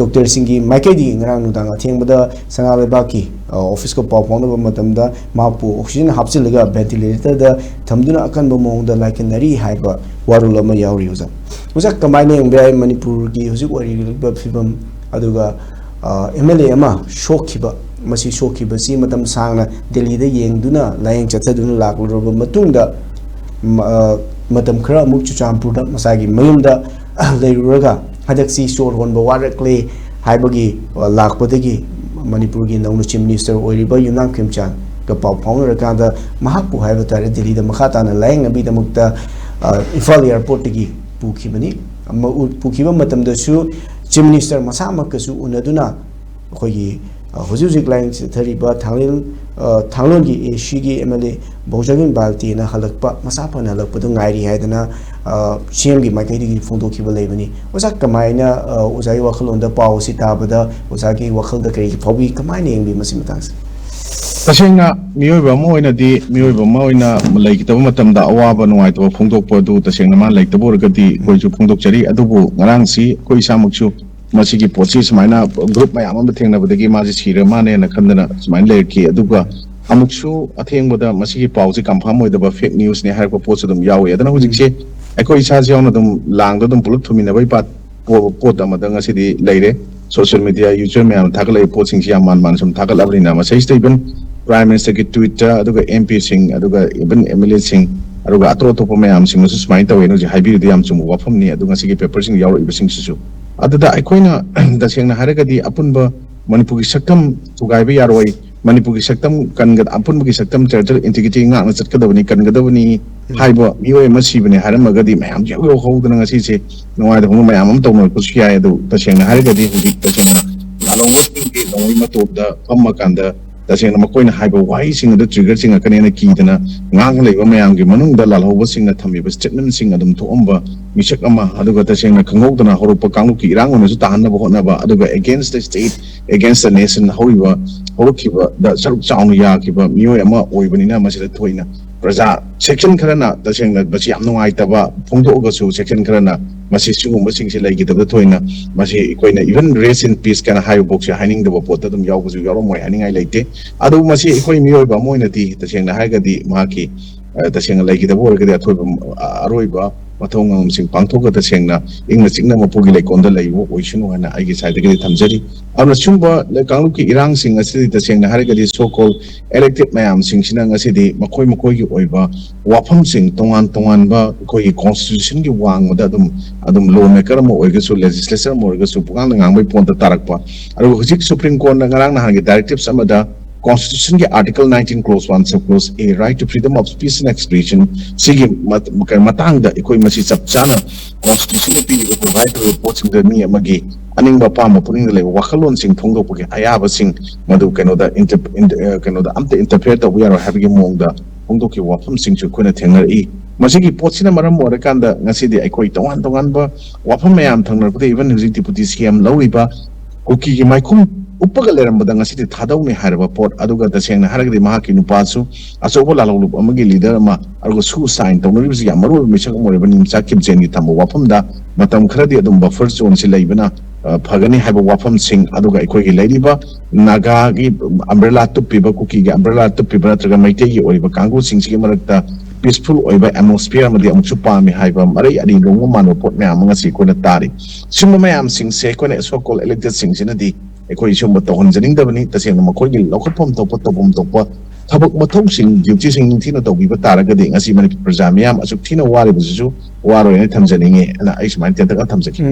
Doctor Singi Maikedi ngarang nudang athengbada sangalebaki office ko pawpawna matamda mapu oxygen hapsilaga ventilator da thamduna akan bomongda laikenari haiba warulama yauri uza uza kamaine ngai Manipur gi hujik wari ba fibam aduga MLA ama shokhiba masi shokhiba si matam sangna Delhi da yengduna layeng chathaduna lakluroba matungda matam khara muk chuchampur da masagi mayumda leiruraga hadaksi shor honba warakle haibagi lakpadagi Manipur gi naunu chief minister oiriba Yunam Khimchan ka pawpawna rakanda mahakpu haiba tare Delhi da makhatana layeng abi da mukta Ifal airport gi pukhibani pukhiba matam da su chief minister masama kasu unaduna khogi hujujik line thariba thanglon gi shigi MLA Vungzagin Valte na halakpa masapa na halakpa du ngairi haidana CM gi makai gi phongdokhiba leibani osa kamaina ozai wakhalonda paw sitabada osagi wakhalda kari phobi kamaina yengbi masimatang tasengna miyoiba moina di miyoiba moina laikitaba matamda awaba nuaitaba phongdokpa du tasengna ma laikitaba orgadi koisu phongdokchari adubu ngarangsi koi samakchu masigi pochi sumaina group mayam am thengnabadagi maji sira mane na khandana sumain lerki aduga amuksu athengboda masigi pawji confirm oidaba fake news ne harpa poch dum yawi adana hujikse akoi isa jauna dum langda dum pulut thumina bai pat pot amadang asidi leire social media user mayam thagalai poching sia man sum thagalabrina masai steben prime minister ki twitter aduga mp sing aduga even MLA sing aduga atro topo mayam sing masu sumain taweno ji haibi di am chum wafam ni aduga sigi paper sing yawi ibising susu adada aikoina dasengna haragadi apunba Manipur saktam tugaiba yaroi Manipur saktam kangat apunba saktam charter integrity ngakna chatkadabani kangadabani haiba mioi masibani haramagadi mayam jago hodana ngasi se nongai da hong mayam am tawno kusiya adu dasengna haragadi hujik dasengna along ki nongoi matobda ammakanda dasengna makoina haiba wai sing adu trigger sing akanena kidana ngang leiba mayam gi manungda lalhoba singna thamiba statement sing adum thoomba misak ama aduga tasengna khangogdana horupa kangluki irang onasu tahanna bohonaba aduga against the state against the nation horiba horukiba da saruk chaunu yakiba mioi ama oibanina masida thoina praja section kharana tasengna basi yam nungai taba phongdogasu section kharana masi sugumba singse laigitaba thoina masi koina even race in peace kana hayo box haining da pot dum yawbuju yaro moi haningai leite adu masi koi mioi ba moina ti tasengna haigadi maki tasengna laigitaba orgadi athoiba aroiba mathong sing pangthoka tasengna ingna chingna mapugi leikonda leibo oisunu hana aigi saidagi thamjari amna chumba kangluki irang sing asidi tasengna harigadi so called elected mayam sing sina ngasidi makoi gi oiba wafam sing tongan ba koi constitution gi wangda adum lawmaker mo oigasu legislature mo oigasu pugang ngambai ponta tarakpa aru hujik supreme court na ngarang na hangi directives amada Constitution के Article 19 Clause 1 Sub Clause A right to freedom of speech and expression sige matang da ikoi masi chapchana Constitution ke pi ko right to report sing da ni amagi aning ba pa ma puning le wakhalon sing thongdo page ayaba sing madu keno da keno da amte interpret we are having mong da thongdo ki wafam sing chu khona thengnar I masigi pochina maram ora kanda ngasi di ikoi tongan ba wafam mayam thangnar pute even hujik deputy CM lawiba koki ki maikum upaga lerambada ngasidi thadawni harba pot aduga tasengna haragdi mahaki nupasu asobo lalolu amagi leader ma argo su sign tawnoribsi yamaru misak moreba nimsa kibjeni thambo wafamda matam kharadi adum buffer zone si leibana phagani haiba wafam sing aduga ikoi gi leiba naga gi umbrella tupiba kuki gi umbrella tupiba traga maite gi oriba kangu sing si marakta peaceful oiba atmosphere amadi amchu pami haiba marai ani longo mano pot me amanga si kona tari summa mayam sing se kona so called elected sing sinadi ekoi sumba tohon janing dabani tasengna makoi gi lokhapom topa thabak mathau sing duty sing thina tawbiba taragadi ngasi Manipur praja miyam asuk thina wari busu waro ne thamjaninge ana aisman tenta thamjaki